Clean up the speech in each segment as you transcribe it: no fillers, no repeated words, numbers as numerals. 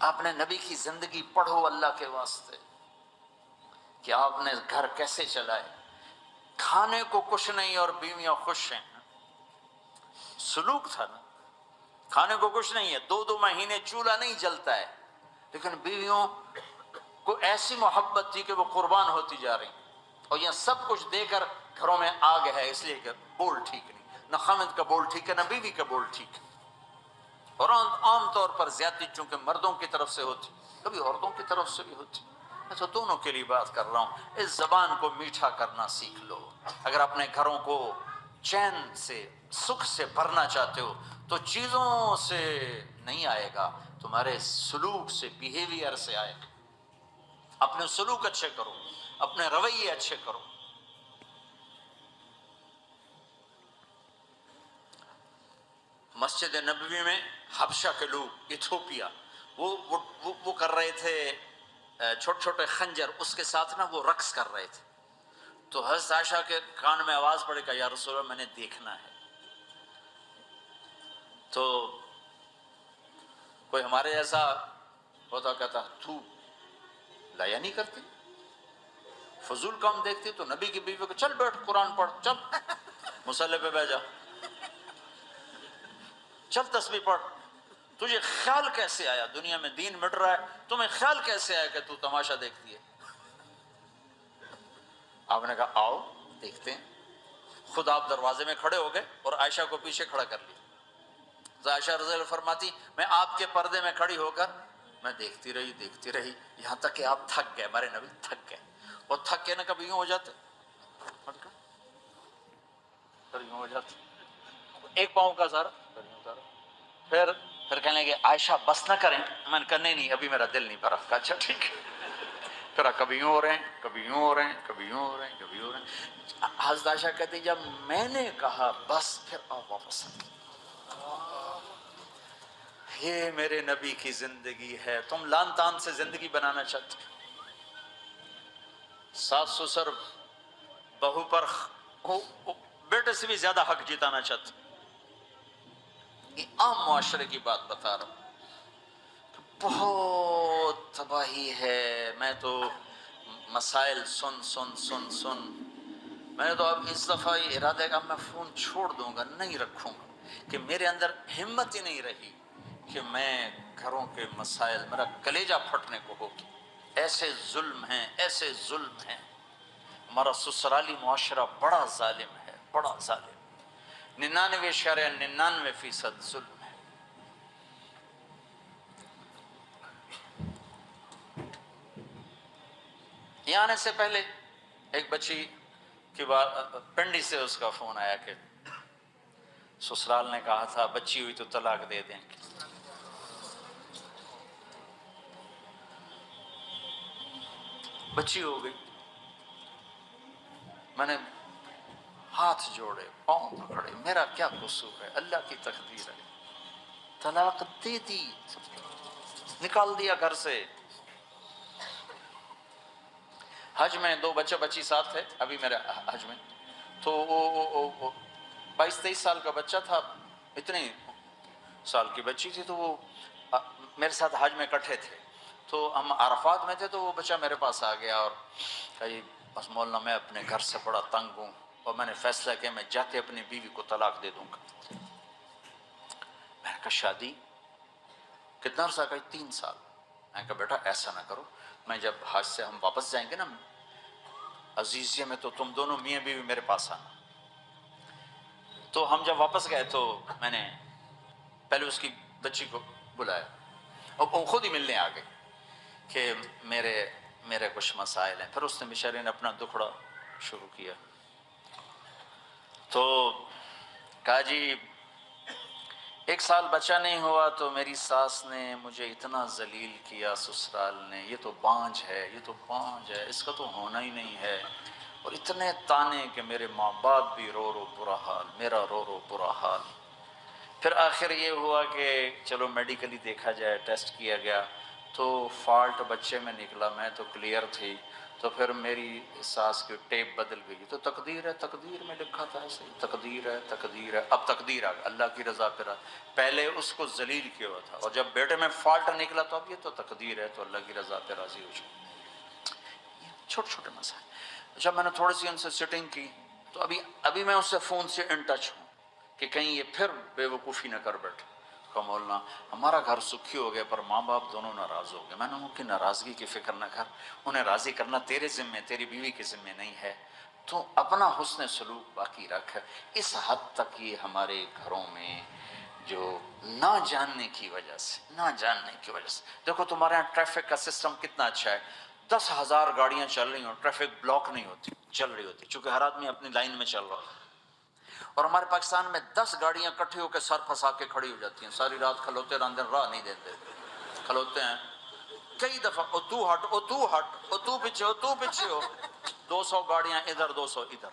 آپ نے نبی کی زندگی پڑھو اللہ کے واسطے کہ آپ نے گھر کیسے چلائے، کھانے کو کچھ نہیں اور بیویاں خوش ہیں، سلوک تھا نا، کھانے کو کچھ نہیں ہے، 2 مہینے چولہا نہیں جلتا ہے، لیکن بیویوں کو ایسی محبت تھی کہ وہ قربان ہوتی جا رہی، اور یہ سب کچھ دے کر گھروں میں آگ ہے، اس لیے کہ بول ٹھیک نہیں، نہ خامد کا بول ٹھیک ہے نہ بیوی کا بول ٹھیک ہے، اور عام طور پر زیادتی چونکہ مردوں کی طرف سے ہوتی، کبھی عورتوں کی طرف سے بھی ہوتی، میں تو دونوں کے لیے بات کر رہا ہوں۔ اس زبان کو میٹھا کرنا سیکھ لو، اگر اپنے گھروں کو چین سے سکھ سے بھرنا چاہتے ہو تو چیزوں سے نہیں آئے گا، تمہارے سلوک سے، بیہیویئر سے آئے گا۔ اپنے سلوک اچھے کرو، اپنے رویے اچھے کرو۔ مسجد نبوی میں حبشہ کے لوگ، ایتھوپیا، وہ کر رہے تھے چھوٹے چھوٹے خنجر، اس کے ساتھ نا وہ رقص کر رہے تھے، تو حضرت عائشہ کے کان میں آواز پڑے گا، یا رسول اللہ میں نے دیکھنا ہے۔ تو کوئی ہمارے جیسا ہوتا کہتا تو لایا نہیں کرتی، فضول کام دیکھتی، تو نبی کی بیوی کو چل بیٹھ قرآن پڑھ، چل مصلی پہ بیٹھ جا، چل تسبیح پڑھ۔ تجھے خیال کیسے آیا، دنیا میں دین مٹ رہا ہے، تمہیں خیال کیسے آیا کہ تو تماشا دیکھتی ہے؟ آپ نے کہا آؤ دیکھتے ہیں۔ خود آپ دروازے میں کھڑے ہو گئے اور عائشہ کو پیچھے کھڑا کر لیا۔ تو عائشہ رضی اللہ فرماتی میں آپ کے پردے میں کھڑی ہو کر میں دیکھتی رہی یہاں تک کہ آپ تھک گئے، ہمارے نبی تھک گئے، اور تھک کے نا کبھی یوں ہو جاتے، کبھی یوں ہو جاتے، ایک پاؤں کا سارا، پھر کہنے لگے عائشہ بس نہ کریں، میں نے کہا نہیں ابھی میرا دل نہیں بھرا۔ کہا اچھا ٹھیک ہے، پھر کبھی یوں ہو رہے ہیں، کبھی یوں ہو رہے ہیں، کبھی یوں ہو رہے ہیں، کبھی یوں ہو رہے ہیں۔ حضرت عائشہ کہتی جب میں نے کہا بس، پھر آپ واپس آ گئے۔ یہ میرے نبی کی زندگی ہے۔ تم لان تان سے زندگی بنانا چاہتے ہو، ساس سسر بہو پر بیٹے سے بھی زیادہ حق جتانا چاہتے ہو۔ یہ عام معاشرے کی بات بتا رہا ہوں، بہت تباہی ہے۔ میں تو مسائل سن میں نے تو اب اس دفعہ یہ ارادہ ہے کہ اب میں فون چھوڑ دوں گا، نہیں رکھوں گا، کہ میرے اندر ہمت ہی نہیں رہی کہ میں گھروں کے مسائل، میرا کلیجہ پھٹنے کو ہو گیا۔ ایسے ظلم ہیں، ایسے ظلم ہیں، ہمارا سسرالی معاشرہ بڑا ظالم ہے، بڑا ظالم، 99.99% ظلم ہے۔ یہاں آنے سے پہلے ایک بچی کی بات، پنڈی سے اس کا فون آیا کہ سسرال نے کہا تھا بچی ہوئی تو طلاق دے دیں گے۔ بچی ہو گئی، میں نے ہاتھ جوڑے، پاؤں پکڑے، میرا کیا قصور ہے، اللہ کی تقدیر ہے، طلاق دے دی، نکال دیا گھر سے۔ حج میں 2 بچے بچی ساتھ تھے ابھی میرے حج میں، تو وہ 22-23 سال کا بچہ تھا، اتنے سال کی بچی تھی، تو وہ میرے ساتھ حج میں اکٹھے تھے، تو ہم عرفات میں تھے، تو وہ بچہ میرے پاس آ گیا اور کہا جی بس مولانا میں اپنے گھر سے بڑا تنگ ہوں، اور میں نے فیصلہ کیا میں جاتے اپنی بیوی کو طلاق دے دوں گا۔ میں نے کہا شادی کتنا عرصہ؟ کہا 3 سال۔ میں نے کہا بیٹا ایسا نہ کرو، میں جب حج سے ہم واپس جائیں گے نا عزیزیہ میں، تو تم دونوں میاں بیوی میرے پاس آنا۔ تو ہم جب واپس گئے تو میں نے پہلے اس کی بچی کو بلایا، اور وہ خود ہی ملنے آ گئی کہ میرے کچھ مسائل ہیں۔ پھر اس نے بیچارے نے اپنا دکھڑا شروع کیا، تو کہا جی 1 سال بچہ نہیں ہوا تو میری ساس نے مجھے اتنا ذلیل کیا، سسرال نے، یہ تو بانجھ ہے، یہ تو بانجھ ہے، اس کا تو ہونا ہی نہیں ہے، اور اتنے تانے کہ میرے ماں باپ بھی رو رو برا حال، میرا رو رو برا حال۔ پھر آخر یہ ہوا کہ چلو میڈیکلی دیکھا جائے، ٹیسٹ کیا گیا تو فالٹ بچے میں نکلا، میں تو کلیئر تھی، تو پھر میری ساس کی ٹیپ بدل گئی، تو تقدیر ہے، تقدیر میں لکھا تھا ایسے ہی، تقدیر ہے، تقدیر ہے، اب تقدیر آ گئی، اللہ کی رضا پہ پہلے اس کو ذلیل کیا ہوا تھا، اور جب بیٹے میں فالٹ نکلا تو اب یہ تو تقدیر ہے، تو اللہ کی رضا پہ راضی ہو جائے۔ چھوٹے چھوٹے مسائل۔ جب میں نے تھوڑی سی ان سے سٹنگ کی تو ابھی میں اس سے فون سے ان ٹچ ہوں کہ کہیں یہ پھر بے وقوفی نہ کر بیٹھے۔ کہا مولانا ہمارا گھر سکھی ہو گیا پر ماں باپ دونوں ناراض ہو گئے۔ میں نے ان کی ناراضگی کی فکر نہ کر، انہیں راضی کرنا تیرے ذمے، تیری بیوی کے ذمے نہیں ہے، تو اپنا حسن سلوک باقی رکھ۔ اس حد تک یہ ہمارے گھروں میں جو نہ جاننے کی وجہ سے دیکھو تمہارے یہاں ٹریفک کا سسٹم کتنا اچھا ہے، 10,000 گاڑیاں چل رہی ہوں، ٹریفک بلاک نہیں ہوتی، چل رہی ہوتی، چونکہ ہر آدمی اپنی لائن میں چل رہا ہے۔ اور ہمارے پاکستان میں 10 گاڑیاں کٹھی ہو کے سر پھنسا کے کھڑی ہو جاتی ہیں، ساری رات کھلوتے رہتے ہیں، راہ نہیں دیتے، کھلوتے ہیں کئی دفعہ، او تو ہٹ، او تو ہٹ، او تو پیچھے ہو، تو پیچھے ہو، 200 گاڑیاں ادھر، 200 ادھر۔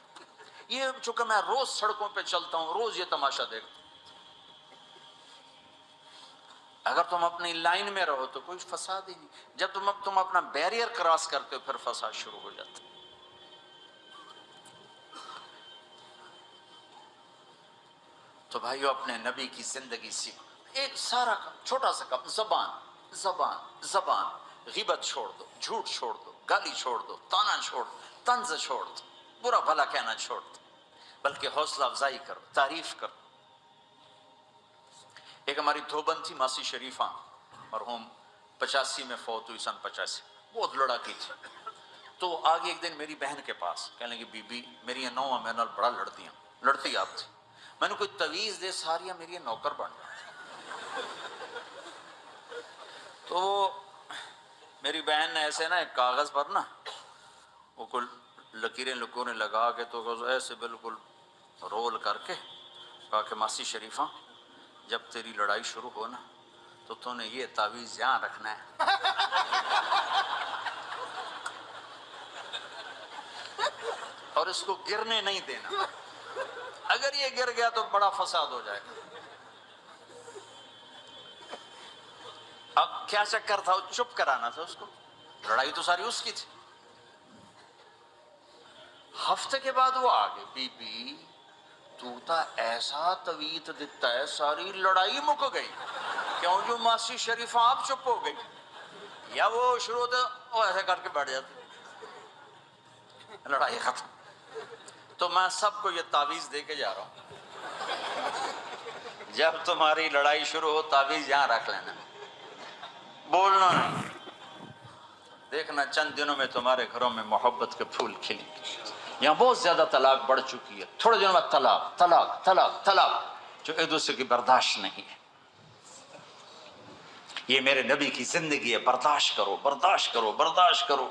یہ چونکہ میں روز سڑکوں پہ چلتا ہوں، روز یہ تماشا دیکھتا ہوں۔ اگر تم اپنی لائن میں رہو تو کوئی فساد ہی نہیں، جب تم اپنا بیریئر کراس کرتے ہو پھر فساد شروع ہو جاتا ہے۔ تو بھائیو اپنے نبی کی زندگی سیکھو، ایک سارا کام، چھوٹا سا کام، زبان، غیبت چھوڑ دو، جھوٹ چھوڑ دو، گالی چھوڑ دو، تانا چھوڑ دو، طنز چھوڑ دو، برا بھلا کہنا چھوڑ دو، بلکہ حوصلہ افزائی کرو، تعریف کرو۔ ایک ہماری دھوبن تھی ماسی شریفہ، مرحوم 85 میں فوت ہوئی، سن 85، بہت لڑاکی تھی۔ تو آگے ایک دن میری بہن کے پاس کہنے لگی بی بی میری نوہ میرے نال بڑا لڑتی آپ تھی، میں نے کوئی تویز دے ساریا میری نوکر بن جائے۔ تو میری بہن نے ایسے نا ایک کاغذ پر نا وہ کوئی لکیریں لگا کے تو ایسے بالکل رول کر کے کہا کہ ماسی شریفہ جب تیری لڑائی شروع ہو نا تو نے یہ تعویذ یہاں رکھنا ہے اور اس کو گرنے نہیں دینا، اگر یہ گر گیا تو بڑا فساد ہو جائے گا۔ اب کیا چکر تھا، چپ کرانا تھا اس کو، لڑائی تو ساری اس کی تھی۔ ہفتے کے بعد وہ آگے بی بی تو تا ایسا تویت دیتا ہے ساری لڑائی مک گئی، کیوں جو ماسی شریفہ آپ چپ ہو گئی، یا وہ شروع ہوتے وہ ایسے کر کے بیٹھ جاتے، لڑائی ختم۔ تو میں سب کو یہ تعویذ دے کے جا رہا ہوں، جب تمہاری لڑائی شروع ہو تعویذ یہاں رکھ لینا، بولنا نہیں، دیکھنا چند دنوں میں تمہارے گھروں میں محبت کے پھول کھلیں گے۔ یہاں بہت زیادہ طلاق بڑھ چکی ہے، تھوڑے دنوں میں طلاق جو ایک دوسرے کی برداشت نہیں ہے۔ یہ میرے نبی کی زندگی ہے، برداشت کرو۔